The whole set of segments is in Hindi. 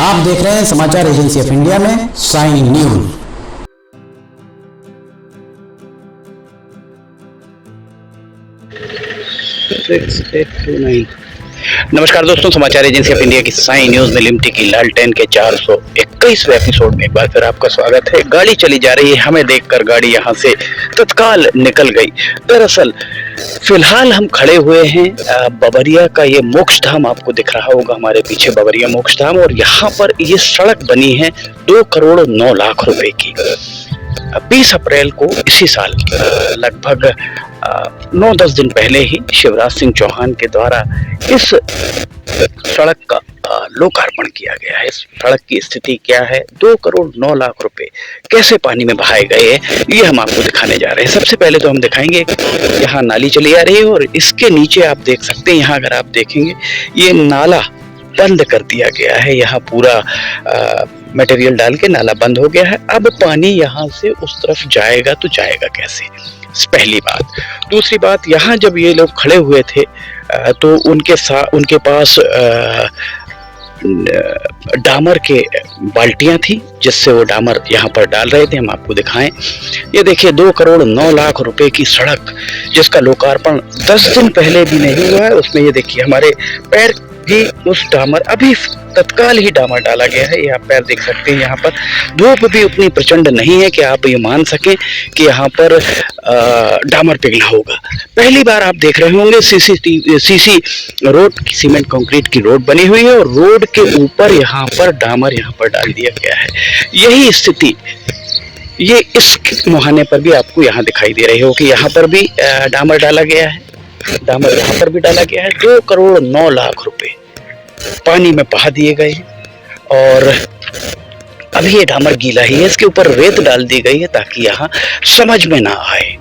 आप देख रहे हैं समाचार एजेंसी ऑफ इंडिया में साइन न्यूज। नमस्कार दोस्तों, समाचार एजेंसी ऑफ इंडिया की साइन न्यूज में लिमटी की लालटेन के 421वें एपिसोड में एक बार फिर आपका स्वागत है। गाड़ी चली जा रही है, हमें देखकर गाड़ी यहां से तत्काल निकल गई। दरअसल फिलहाल हम खड़े हुए हैं बबरिया का ये मोक्ष धाम आपको दिख रहा होगा हमारे पीछे, बबरिया मोक्ष धाम। और यहाँ पर ये सड़क बनी है 2 करोड़ 9 लाख रुपए की। 20 अप्रैल को इसी साल लगभग 9-10 दिन पहले ही शिवराज सिंह चौहान के द्वारा इस सड़क का लोकार्पण किया गया है। इस सड़क की स्थिति क्या है, 2 करोड़ 9 लाख रुपए कैसे पानी में बहाए गए हैं, ये हम आपको दिखाने जा रहे हैं। सबसे पहले तो हम दिखाएंगे यहाँ नाली चली आ रही है और इसके नीचे आप देख सकते हैं, यहाँ अगर आप देखेंगे ये नाला बंद कर दिया गया है। यहाँ पूरा मटेरियल डाल के नाला बंद हो गया है। अब पानी यहाँ से उस तरफ जाएगा तो जाएगा कैसे, पहली बात। दूसरी बात, यहाँ जब ये लोग खड़े हुए थे तो उनके पास डामर के बाल्टियां थी जिससे वो डामर यहाँ पर डाल रहे थे। हम आपको दिखाएं, ये देखिए 2 करोड़ 9 लाख रुपए की सड़क जिसका लोकार्पण 10 दिन पहले भी नहीं हुआ है। उसमें ये देखिए हमारे पैर भी उस डामर, अभी तत्काल ही डामर डाला गया है। ये आप पैर देख सकते हैं। यहाँ पर धूप भी उतनी प्रचंड नहीं है कि आप ये मान सकें कि यहाँ पर डामर पिघला होगा। पहली बार आप देख रहे होंगे सीसी रोड, सीमेंट कंक्रीट की रोड बनी हुई है और रोड के ऊपर यहाँ पर डामर यहाँ पर डाल दिया गया है। यही स्थिति ये इस मुहाने पर भी आपको यहाँ दिखाई दे रही हो कि यहाँ पर भी डामर डाला गया है। डामर यहाँ पर भी डाला गया है। 2 करोड़ 9 लाख रुपए पानी में बहा दिए गए और अभी ये डामर गीला ही है। इसके ऊपर रेत डाल दी गई है ताकि यहाँ समझ में ना आए।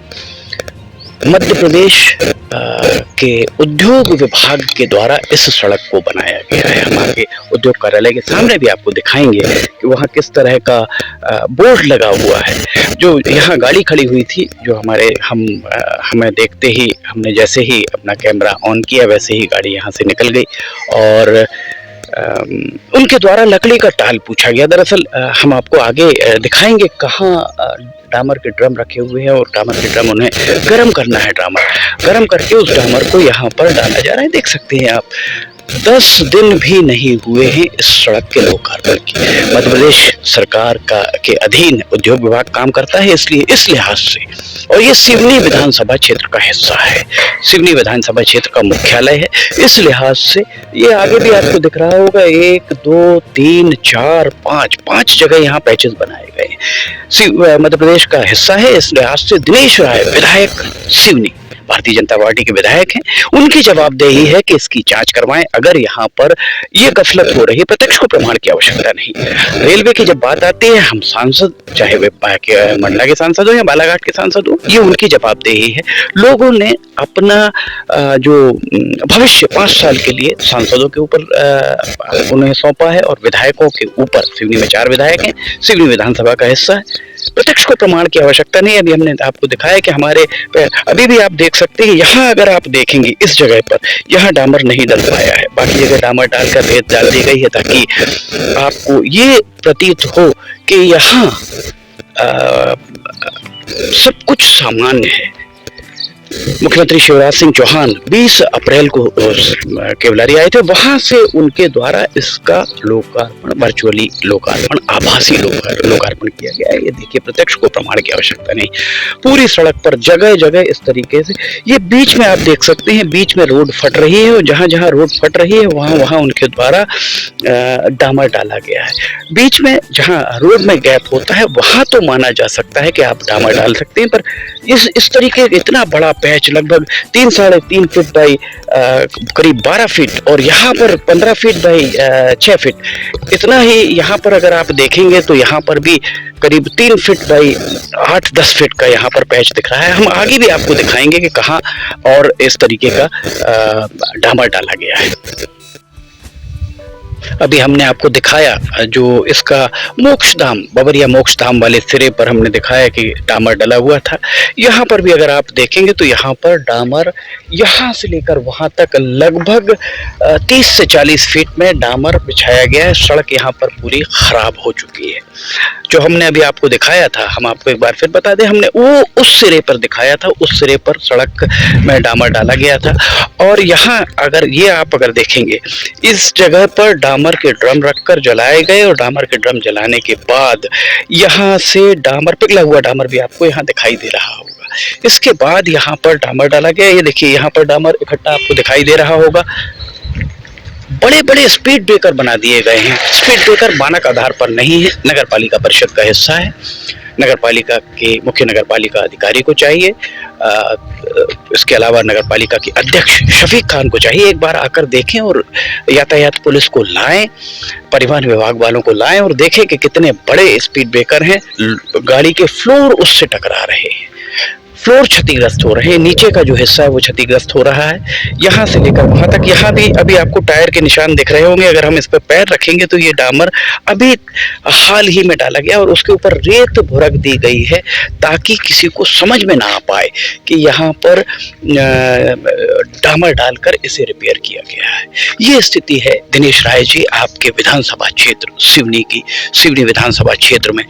मध्य प्रदेश के उद्योग विभाग के द्वारा इस सड़क को बनाया गया है। हमारे उद्योग कार्यालय के सामने भी आपको दिखाएंगे कि वहाँ किस तरह का बोर्ड लगा हुआ है। जो यहाँ गाड़ी खड़ी हुई थी, जो हमें देखते ही, हमने जैसे ही अपना कैमरा ऑन किया वैसे ही गाड़ी यहाँ से निकल गई और उनके द्वारा लकड़ी का टाल पूछा गया। दरअसल हम आपको आगे दिखाएंगे कहाँ डामर के ड्रम रखे हुए हैं और डामर के ड्रम उन्हें गर्म करना है। डामर गर्म करके उस डामर को यहाँ पर डाला जा रहा है। देख सकते हैं आप, 10 दिन भी नहीं हुए हैं इस सड़क के लोकार्पण की। मध्य प्रदेश सरकार के अधीन उद्योग विभाग काम करता है, इसलिए इस लिहाज से, और ये सिवनी विधानसभा क्षेत्र का हिस्सा है, सिवनी विधानसभा क्षेत्र का मुख्यालय है, इस लिहाज से ये आगे भी आपको दिख रहा होगा 1 2 3 4 5 जगह यहाँ पैचेस बनाए गए हैं। मध्य प्रदेश का हिस्सा है, इस लिहाज से दिनेश राय विधायक सिवनी भारतीय जनता पार्टी के विधायक हैं, उनकी जवाबदेही है कि इसकी जांच करवाएं। अगर यहाँ पर ये गफलत हो रही है, प्रत्यक्ष को प्रमाण की आवश्यकता नहीं। रेलवे की जब बात आती है, हम सांसद, चाहे वे मंडला के सांसद हो या बालाघाट के सांसद हो, ये उनकी जवाबदेही है। लोगों ने अपना जो भविष्य 5 साल के लिए सांसदों के ऊपर उन्हें सौंपा है और विधायकों के ऊपर, सिवनी में 4 विधायक हैं, सिवनी विधानसभा का हिस्सा है, प्रत्यक्ष को प्रमाण की आवश्यकता नहीं है। अभी हमने आपको दिखाया कि हमारे अभी भी आप देख सकते हैं, यहाँ अगर आप देखेंगे इस जगह पर यहाँ डामर नहीं डल पाया है, बाकी जगह डामर डालकर रेत डाल दी गई है ताकि आपको ये प्रतीत हो कि यहाँ सब कुछ सामान्य है। मुख्यमंत्री शिवराज सिंह चौहान 20 अप्रैल को केवलारी आए थे, वहां से उनके द्वारा इसका लोकार्पण, वर्चुअली लोकार्पण, आभासी लोकार्पण किया गया है। ये देखिए, प्रत्यक्ष को प्रमाण की आवश्यकता नहीं। पूरी सड़क पर जगह जगह इस तरीके से, ये बीच में आप देख सकते हैं, बीच में रोड फट रही है और जहां जहां रोड फट रही है वहां वहां उनके द्वारा डामर डाला गया है। बीच में जहां रोड में गैप होता है वहां तो माना जा सकता है कि आप डामर डाल सकते हैं, पर इस तरीके इतना बड़ा पैच, लगभग 3-3.5 फीट बाई करीब 12 फीट और यहाँ पर 15 फीट बाई 6 फीट, इतना ही यहाँ पर अगर आप देखेंगे तो यहाँ पर भी करीब 3 फीट बाई 8-10 फीट का यहाँ पर पैच दिख रहा है। हम आगे भी आपको दिखाएंगे कि कहाँ और इस तरीके का डामर डाला गया है। अभी हमने आपको दिखाया जो इसका मोक्ष धाम, बबरिया मोक्ष धाम वाले सिरे पर हमने दिखाया कि डामर डला हुआ था। यहाँ पर भी अगर आप देखेंगे तो यहाँ पर डामर यहाँ से लेकर वहाँ तक लगभग 30 से 40 फीट में डामर बिछाया गया है। सड़क यहाँ पर पूरी खराब हो चुकी है। जो हमने अभी आपको दिखाया था, हम आपको एक बार फिर बता दें, हमने वो उस सिरे पर दिखाया था, उस सिरे पर सड़क में डामर डाला गया था। और यहाँ अगर ये आप अगर देखेंगे, इस जगह पर डामर के ड्रम रखकर जलाए गए और डामर के ड्रम जलाने के बाद यहाँ से डामर, पिघला हुआ डामर भी आपको यहाँ दिखाई दे रहा होगा। इसके बाद यहाँ पर डामर डाला गया। ये देखिए यहाँ पर डामर इकट्ठा आपको दिखाई दे रहा होगा। बड़े बड़े स्पीड ब्रेकर बना दिए गए हैं। स्पीड ब्रेकर मानक आधार पर नहीं है, नगर पालिका परिषद का हिस्सा है। नगर पालिका के मुख्य नगर पालिका अधिकारी को चाहिए, इसके अलावा नगर पालिका के अध्यक्ष शफीक खान को चाहिए एक बार आकर देखें और यातायात पुलिस को लाएं, परिवहन विभाग वालों को लाएं और देखें कि कितने बड़े स्पीड ब्रेकर हैं। गाड़ी के फ्लोर उससे टकरा रहे हैं, फ्लोर क्षतिग्रस्त हो रहे हैं, नीचे का जो हिस्सा है वो क्षतिग्रस्त हो रहा है। यहाँ से लेकर वहां तक, यहाँ भी अभी आपको टायर के निशान दिख रहे होंगे। अगर हम इस पर पैर रखेंगे तो ये डामर अभी हाल ही में डाला गया और उसके ऊपर रेत भुरक दी गई है ताकि किसी को समझ में ना आ पाए कि यहाँ पर डामर डालकर इसे रिपेयर किया गया है। ये स्थिति है दिनेश राय जी आपके विधानसभा क्षेत्र सिवनी विधानसभा क्षेत्र में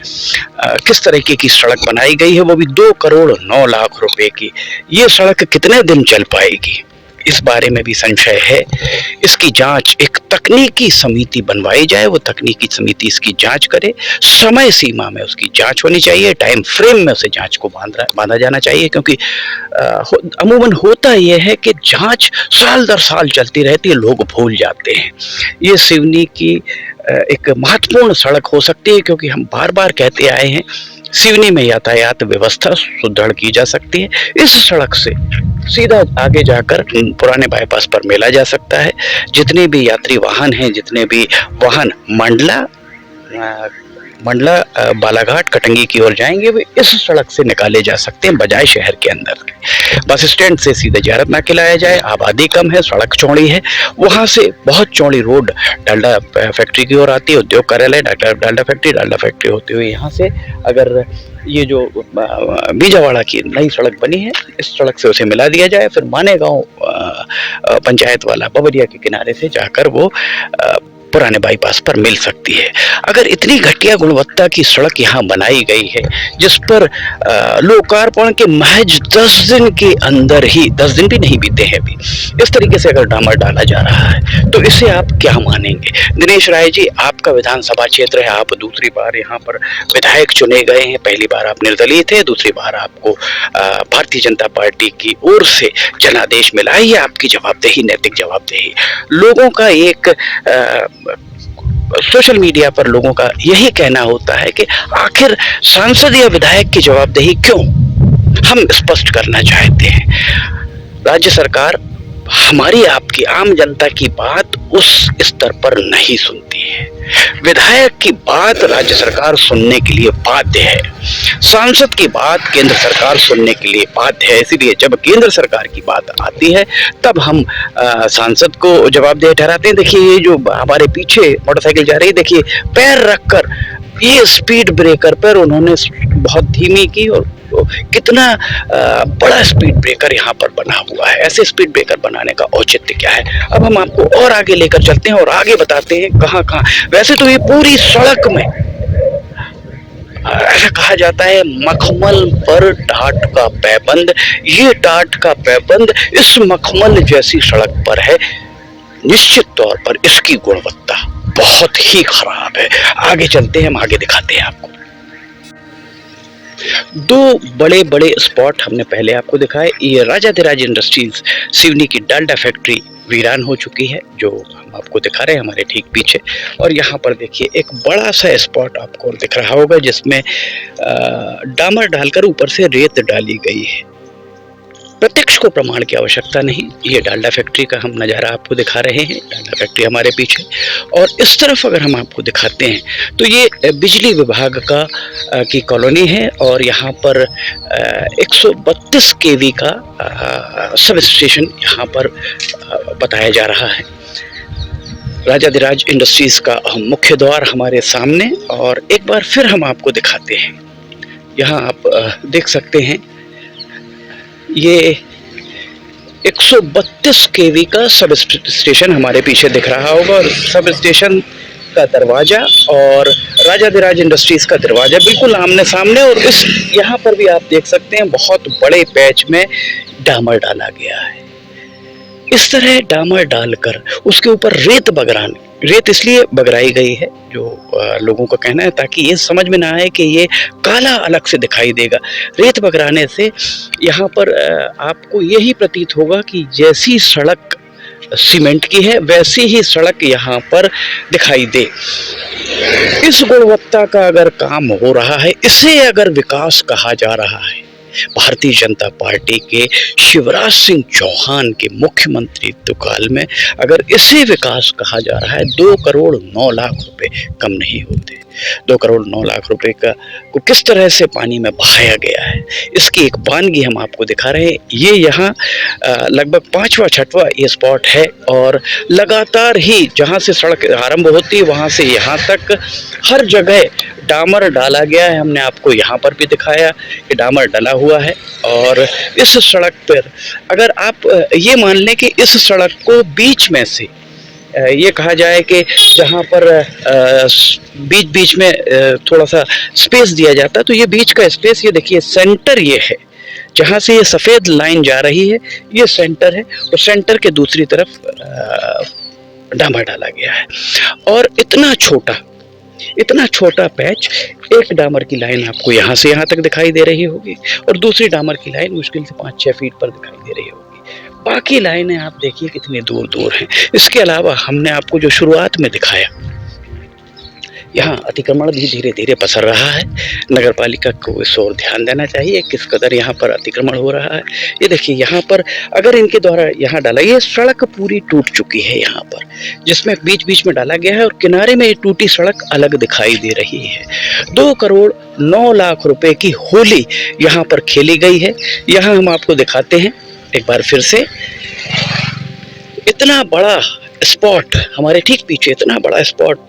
किस तरीके की सड़क बनाई गई है, वो भी 2 करोड़ 9 लाख रुपए की। ये सड़क कितने दिन चल पाएगी, इस बारे में भी संशय है। इसकी जांच एक तकनीकी समिति बनवाई जाए, वो तकनीकी समिति इसकी जांच करे, समय सीमा में उसकी जांच होनी चाहिए, टाइम फ्रेम में उसे जांच को बांधा जाना चाहिए। क्योंकि अमूमन होता यह है कि जांच साल दर साल चलती रहती है, लोग भूल जाते हैं। ये सिवनी की एक महत्वपूर्ण सड़क हो सकती है, क्योंकि हम बार बार कहते आए हैं सिवनी में यातायात व्यवस्था सुदृढ़ की जा सकती है। इस सड़क से सीधा आगे जाकर पुराने बाईपास पर मिला जा सकता है। जितने भी यात्री वाहन हैं, जितने भी वाहन मंडला बालाघाट कटंगी की ओर जाएंगे, वे इस सड़क से निकाले जा सकते हैं, बजाय शहर के अंदर के। बस स्टैंड से सीधे जियारत नाके लाया जाए, आबादी कम है, सड़क चौड़ी है, वहां से बहुत चौड़ी रोड डालडा फैक्ट्री की ओर आती है, उद्योग कार्यालय डालडा फैक्ट्री होते हुए यहाँ से अगर ये जो बीजावाड़ा की नई सड़क बनी है, इस सड़क से उसे मिला दिया जाए, फिर मानेगांव पंचायत वाला बबरिया के किनारे से जाकर वो पुराने बाईपास पर मिल सकती है। अगर इतनी घटिया गुणवत्ता की सड़क यहाँ बनाई गई है, जिस पर लोकार्पण के महज 10 दिन के अंदर ही, 10 दिन भी नहीं बीते हैं अभी, इस तरीके से अगर डामर डाला जा रहा है तो इसे आप क्या मानेंगे? दिनेश राय जी आपका विधानसभा क्षेत्र है, आप दूसरी बार यहाँ पर विधायक चुने गए हैं। पहली बार आप निर्दलीय थे, दूसरी बार आपको भारतीय जनता पार्टी की ओर से जनादेश मिला। ये आपकी जवाबदेही, नैतिक जवाबदेही। लोगों का एक सोशल मीडिया पर लोगों का यही कहना होता है कि आखिर सांसद या विधायक की जवाबदेही क्यों? हम स्पष्ट करना चाहते हैं, राज्य सरकार हमारी आपकी आम जनता की बात उस स्तर पर नहीं सुनती है। विधायक की बात राज्य सरकार सुनने के लिए बाध्य है, सांसद की बात केंद्र सरकार सुनने के लिए बाध्य है। इसीलिए जब केंद्र सरकार की बात आती है तब हम सांसद को जवाबदेह ठहराते हैं। देखिए ये जो हमारे पीछे मोटरसाइकिल जा रही है, देखिए पैर रखकर ये स्पीड ब्रेकर पर उन्होंने बहुत धीमी की, और कितना बड़ा स्पीड ब्रेकर यहाँ पर बना हुआ है। ऐसे स्पीड ब्रेकर बनाने का औचित्य क्या है? अब हम आपको और आगे लेकर चलते हैं और आगे बताते हैं कहाँ कहाँ। वैसे तो ये पूरी सड़क में ऐसा कहा जाता है मखमल पर टाट का पैबंद। ये टाट का पैबंद इस मखमल जैसी सड़क पर है। निश्चित तौर पर इसकी गुणवत्ता बहुत ही खराब है। आगे चलते हैं, हम आगे दिखाते हैं आपको। 2 बड़े बड़े स्पॉट हमने पहले आपको दिखाए। ये राजाधिराज इंडस्ट्रीज सिवनी की डालडा फैक्ट्री वीरान हो चुकी है, जो हम आपको दिखा रहे हैं हमारे ठीक पीछे। और यहाँ पर देखिए एक बड़ा सा स्पॉट आपको दिख रहा होगा, जिसमें डामर डालकर ऊपर से रेत डाली गई है। प्रत्यक्ष को प्रमाण की आवश्यकता नहीं। ये डालडा फैक्ट्री का हम नज़ारा आपको दिखा रहे हैं, डालडा फैक्ट्री हमारे पीछे। और इस तरफ अगर हम आपको दिखाते हैं तो ये बिजली विभाग का की कॉलोनी है, और यहाँ पर 132 केवी का सब स्टेशन यहाँ पर बताया जा रहा है। राजाधिराज इंडस्ट्रीज का मुख्य द्वार हमारे सामने, और एक बार फिर हम आपको दिखाते हैं। यहाँ आप देख सकते हैं, ये 132 केवी का सब स्टेशन हमारे पीछे दिख रहा होगा, और सब स्टेशन का दरवाजा और राजाधिराज इंडस्ट्रीज का दरवाजा बिल्कुल आमने सामने। और इस यहाँ पर भी आप देख सकते हैं, बहुत बड़े पैच में डामर डाला गया है। इस तरह डामर डालकर उसके ऊपर रेत इसलिए बगराई गई है, जो लोगों का कहना है, ताकि ये समझ में ना आए कि ये काला अलग से दिखाई देगा। रेत बगराने से यहाँ पर आपको यही प्रतीत होगा कि जैसी सड़क सीमेंट की है वैसी ही सड़क यहाँ पर दिखाई दे। इस गुणवत्ता का अगर काम हो रहा है, इसे अगर विकास कहा जा रहा है, भारतीय जनता पार्टी के शिवराज सिंह चौहान के मुख्यमंत्रित्व काल में अगर इसे विकास कहा जा रहा है, 2 करोड़ 9 लाख रुपए कम नहीं होते। 2 करोड़ 9 लाख रुपए को किस तरह से पानी में बहाया गया है, इसकी एक वानगी हम आपको दिखा रहे हैं। ये यहाँ लगभग 5वां 6वां ये स्पॉट है, और लगातार ही जहाँ से सड़क आरंभ होती है वहाँ से यहाँ तक हर जगह डामर डाला गया है। हमने आपको यहाँ पर भी दिखाया कि डामर डला हुआ है। और इस सड़क पर अगर आप ये मान लें कि इस सड़क को बीच में से ये कहा जाए कि जहाँ पर बीच बीच में थोड़ा सा स्पेस दिया जाता है, तो ये बीच का स्पेस, ये देखिए सेंटर ये है, जहाँ से ये सफ़ेद लाइन जा रही है, ये सेंटर है, और सेंटर के दूसरी तरफ डामर डाला गया है। और इतना छोटा पैच, एक डामर की लाइन आपको यहाँ से यहाँ तक दिखाई दे रही होगी, और दूसरी डामर की लाइन मुश्किल से 5-6 फीट पर दिखाई दे रही होगी। बाकी लाइनें आप देखिए कितनी दूर दूर हैं। इसके अलावा हमने आपको जो शुरुआत में दिखाया, यहाँ अतिक्रमण भी धीरे धीरे पसर रहा है। नगर पालिका को इस ओर ध्यान देना चाहिए किस कदर यहाँ पर अतिक्रमण हो रहा है। ये देखिए, यहाँ पर अगर इनके द्वारा यहाँ डाला, ये सड़क पूरी टूट चुकी है यहाँ पर, जिसमें बीच बीच में डाला गया है, और किनारे में ये टूटी सड़क अलग दिखाई दे रही है। 2 करोड़ 9 लाख रुपए की होली यहाँ पर खेली गई है। यहाँ हम आपको दिखाते हैं एक बार फिर से, इतना बड़ा स्पॉट हमारे ठीक पीछे, इतना बड़ा स्पॉट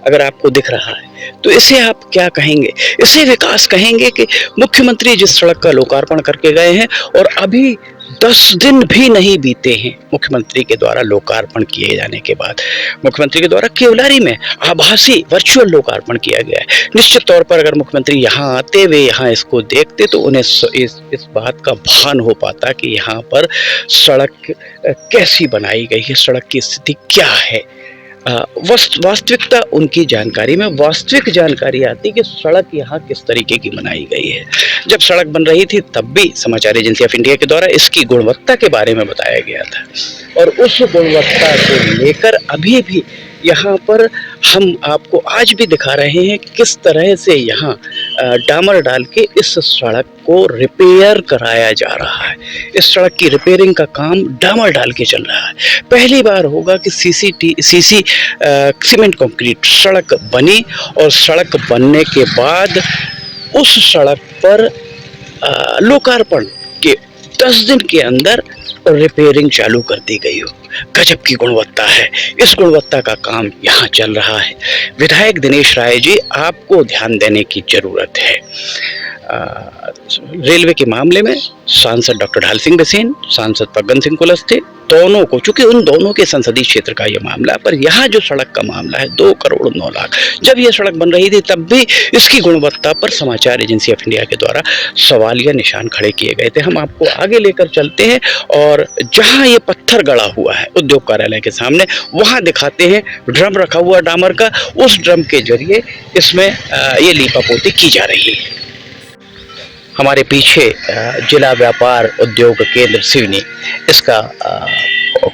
अगर आपको दिख रहा है, तो इसे आप क्या कहेंगे? इसे विकास कहेंगे कि मुख्यमंत्री जिस सड़क का लोकार्पण करके गए हैं, और अभी 10 दिन भी नहीं बीते हैं मुख्यमंत्री के द्वारा लोकार्पण किए जाने के बाद। मुख्यमंत्री के द्वारा केवलारी में आभासी वर्चुअल लोकार्पण किया गया है। निश्चित तौर पर अगर मुख्यमंत्री यहाँ आते, वे यहाँ इसको देखते, तो उन्हें इस बात का भान हो पाता कि यहाँ पर सड़क कैसी बनाई गई है, सड़क की स्थिति क्या है। वास्तविकता उनकी जानकारी में वास्तविक जानकारी आती कि सड़क यहाँ किस तरीके की बनाई गई है। जब सड़क बन रही थी तब भी समाचार एजेंसी ऑफ इंडिया के द्वारा इसकी गुणवत्ता के बारे में बताया गया था, और उस गुणवत्ता को लेकर अभी भी यहाँ पर हम आपको आज भी दिखा रहे हैं किस तरह से यहाँ डामर डाल के इस सड़क को रिपेयर कराया जा रहा है। इस सड़क की रिपेयरिंग का काम डामर डाल के चल रहा है। पहली बार होगा कि सीमेंट कंक्रीट सड़क बनी, और सड़क बनने के बाद उस सड़क पर लोकार्पण के 10 दिन के अंदर रिपेयरिंग चालू कर दी गई हो। गजब की गुणवत्ता है। इस गुणवत्ता का काम यहाँ चल रहा है। विधायक दिनेश राय जी, आपको ध्यान देने की जरूरत है। रेलवे के मामले में सांसद डॉक्टर ढाल सिंह बिसेन, सांसद फग्गन सिंह कुलस्ते, दोनों को, चूंकि उन दोनों के संसदीय क्षेत्र का ये मामला, पर यहाँ जो सड़क का मामला है 2 करोड़ 9 लाख, जब ये सड़क बन रही थी तब भी इसकी गुणवत्ता पर समाचार एजेंसी ऑफ इंडिया के द्वारा सवालिया निशान खड़े किए गए थे। हम आपको आगे लेकर चलते हैं, और जहाँ ये पत्थर गड़ा हुआ है उद्योग कार्यालय के सामने, वहाँ दिखाते हैं ड्रम रखा हुआ डामर का। उस ड्रम के जरिए इसमें ये लीपापोती की जा रही है। हमारे पीछे जिला व्यापार उद्योग केंद्र सिवनी, इसका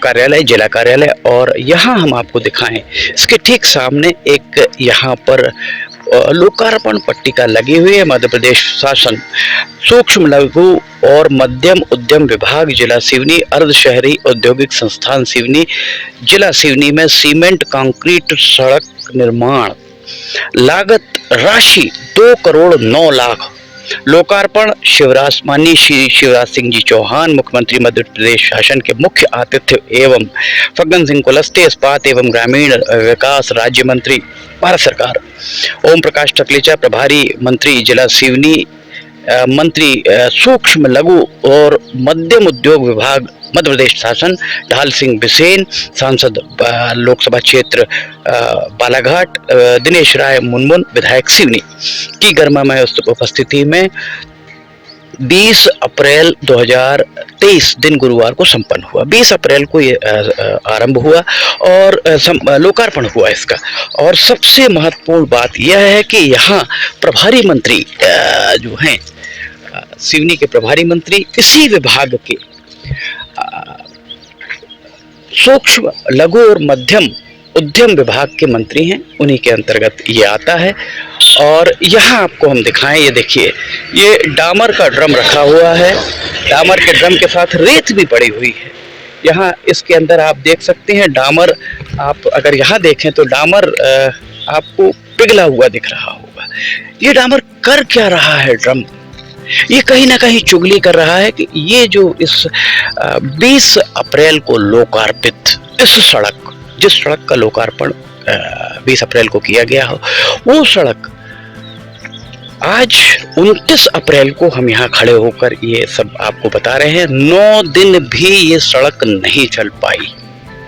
कार्यालय, जिला कार्यालय, और यहाँ हम आपको दिखाएं, इसके ठीक सामने एक यहाँ पर लोकार्पण पट्टिका लगी हुई है। मध्य प्रदेश शासन सूक्ष्म लघु और मध्यम उद्यम विभाग जिला सिवनी, अर्ध शहरी औद्योगिक संस्थान सिवनी, जिला सिवनी में सीमेंट कंक्रीट सड़क निर्माण, लागत राशि 2 करोड़ 9 लाख लोकार्पण माननीय श्री शिवराज सिंह जी चौहान, मुख्यमंत्री मध्य प्रदेश शासन के मुख्य आतिथ्य एवं फग्गन सिंह कुलस्ते, इस्पात एवं ग्रामीण विकास राज्य मंत्री भारत सरकार, ओम प्रकाश टकलेचा प्रभारी मंत्री जिला सिवनी, मंत्री सूक्ष्म लघु और मध्यम उद्योग विभाग मध्य प्रदेश शासन ढाल सिंह बिसेन, सांसद लोकसभा क्षेत्र बालाघाट दिनेश राय मुनमुन, विधायक सिवनी की गर्मामय उपस्थिति में 20 अप्रैल 2023 दिन गुरुवार को संपन्न हुआ। 20 अप्रैल को ये आरंभ हुआ और लोकार्पण हुआ इसका। और सबसे महत्वपूर्ण बात यह है कि यहाँ प्रभारी मंत्री जो हैं सिवनी के प्रभारी मंत्री इसी विभाग के सूक्ष्म लघु और मध्यम उद्यम विभाग के मंत्री हैं, उन्हीं के अंतर्गत ये आता है। और यहाँ आपको हम दिखाएं, ये देखिए, ये डामर का ड्रम रखा हुआ है, डामर के ड्रम के साथ रेत भी पड़ी हुई है। यहाँ इसके अंदर आप देख सकते हैं डामर, आप अगर यहाँ देखें तो डामर आपको पिघला हुआ दिख रहा होगा। ये डामर कर क्या रहा है ड्रम? ये कहीं ना कहीं चुगली कर रहा है कि ये जो इस 20 अप्रैल को लोकार्पित इस सड़क, जिस सड़क का लोकार्पण 20 अप्रैल को किया गया हो, वो सड़क आज 29 अप्रैल को हम यहाँ खड़े होकर ये सब आपको बता रहे हैं। 9 दिन भी ये सड़क नहीं चल पाई।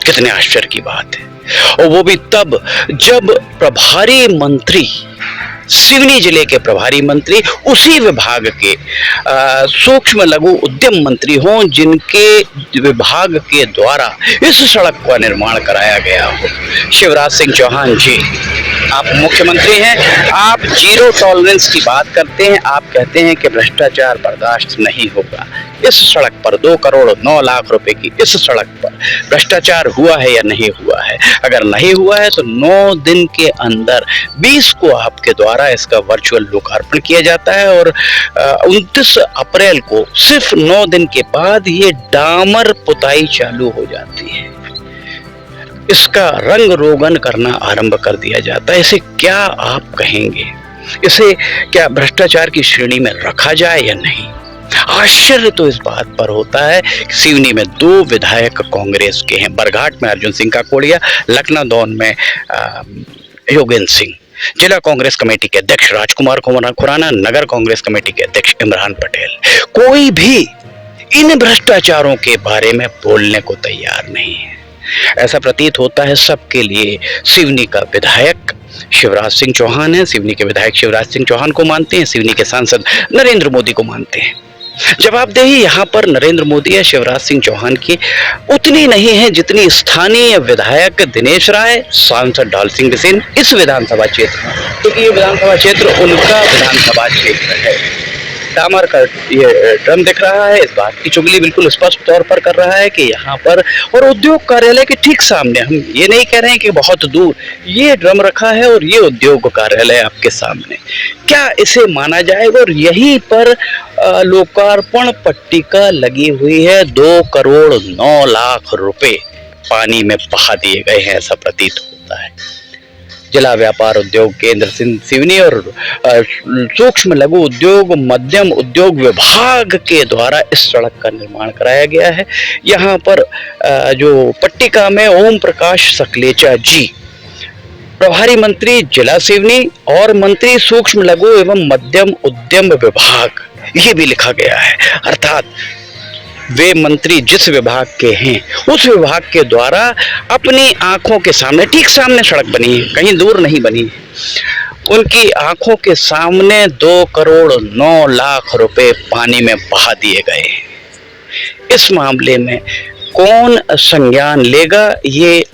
कितने आश्चर्य की बात है। और वो भी तब जब प्रभारी मंत्री, सिवनी जिले के प्रभारी मंत्री उसी विभाग के सूक्ष्म लघु उद्यम मंत्री हों जिनके विभाग के द्वारा इस सड़क का निर्माण कराया गया हो। शिवराज सिंह चौहान जी, आप मुख्यमंत्री हैं, आप जीरो टॉलरेंस की बात करते हैं, आप कहते हैं कि भ्रष्टाचार बर्दाश्त नहीं होगा। इस सड़क पर 2 करोड़ 9 लाख रुपए की इस सड़क पर भ्रष्टाचार हुआ है या नहीं हुआ है? अगर नहीं हुआ है तो 9 दिन के अंदर 20 को आपके द्वारा इसका वर्चुअल लोकार्पण किया जाता है और 29 अप्रैल को सिर्फ 9 दिन के बाद ये डामर पुताई चालू हो जाती है। इसका रंग रोगन करना आरंभ कर दिया जाता है। इसे क्या आप कहेंगे? इसे क्या भ्रष्टाचार की श्रेणी में रखा जाए या नहीं? आश्चर्य तो इस बात पर होता है कि सिवनी में 2 विधायक कांग्रेस के हैं, बरघाट में अर्जुन सिंह काकोड़िया, लखनऊ दौन में योगेंद्र सिंह, जिला कांग्रेस कमेटी के अध्यक्ष राजकुमार खुराना, नगर कांग्रेस कमेटी के अध्यक्ष इमरान पटेल, कोई भी इन भ्रष्टाचारों के बारे में बोलने को तैयार नहीं है। ऐसा प्रतीत होता है सबके लिए सिवनी का विधायक शिवराज सिंह चौहान है, सिवनी के विधायक शिवराज सिंह चौहान को मानते हैं, सिवनी के सांसद नरेंद्र मोदी को मानते हैं। जवाबदेही यहाँ पर नरेंद्र मोदी या शिवराज सिंह चौहान की उतनी नहीं है जितनी स्थानीय विधायक दिनेश राय, सांसद ढाल सिंह बिसेन इस विधानसभा क्षेत्र में, क्योंकि ये विधानसभा क्षेत्र उनका विधानसभा क्षेत्र है। डामर का ये ड्रम दिख रहा है, इस बात की चुगली बिल्कुल स्पष्ट तौर पर कर रहा है कि यहाँ पर, और उद्योग कार्यालय के ठीक सामने, हम ये नहीं कह रहे हैं कि बहुत दूर, ये ड्रम रखा है और ये उद्योग कार्यालय आपके सामने। क्या इसे माना जाएगा? और यहीं पर लोकार्पण पट्टिका लगी हुई है। 2 करोड़ 9 लाख रुपए पानी में बहा दिए गए हैं, ऐसा प्रतीत होता है। जिला व्यापार उद्योग केंद्र सिवनी और सूक्ष्म लघु उद्योग मध्यम उद्योग विभाग के द्वारा इस सड़क का निर्माण कराया गया है। यहाँ पर जो पट्टिका में ओम प्रकाश टकलेचा जी, प्रभारी मंत्री जिला सिवनी और मंत्री सूक्ष्म लघु एवं मध्यम उद्यम विभाग, ये भी लिखा गया है। अर्थात वे मंत्री जिस विभाग के हैं उस विभाग के द्वारा अपनी आंखों के सामने, ठीक सामने सड़क बनी है, कहीं दूर नहीं बनी है, उनकी आंखों के सामने 2 करोड़ 9 लाख रुपए पानी में बहा दिए गए। इस मामले में कौन संज्ञान लेगा? ये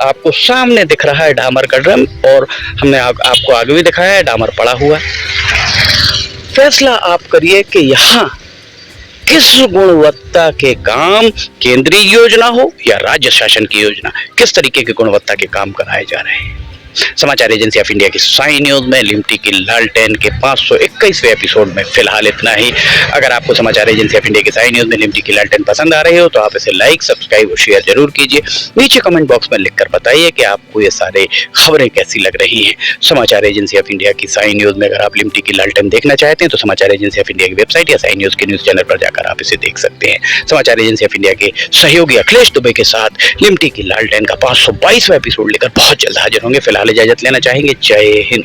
आपको सामने दिख रहा है डामर का ड्रम, और हमने आपको आगे भी दिखाया है डामर पड़ा हुआ। फैसला आप करिए कि यहाँ किस गुणवत्ता के काम, केंद्रीय योजना हो या राज्य शासन की योजना, किस तरीके की गुणवत्ता के काम कराए जा रहे हैं। समाचार एजेंसी ऑफ इंडिया की साइन न्यूज में लिमटी की लालटेन के 521वें एपिसोड में फिलहाल इतना ही। अगर आपको समाचार एजेंसी ऑफ इंडिया की साइन न्यूज में लिमटी की लालटेन पसंद आ रही हो तो आप इसे लाइक, सब्सक्राइब और शेयर जरूर कीजिए। नीचे कमेंट बॉक्स में लिखकर बताइए कि आपको ये सारे खबरें कैसी लग रही हैं। समाचार एजेंसी ऑफ इंडिया की साइन न्यूज में अगर आप लिमटी की लालटेन देखना चाहते हैं तो समाचार एजेंसी ऑफ इंडिया की वेबसाइट या साइन न्यूज के न्यूज चैनल पर जाकर आप इसे देख सकते हैं। समाचार एजेंसी ऑफ इंडिया के सहयोगी अखिलेश दुबे के साथ लिमटी की लालटेन का 522वां एपिसोड लेकर बहुत जल्द हाजिर होंगे। फिलहाल इजाजत लेना चाहेंगे। जय हिंद।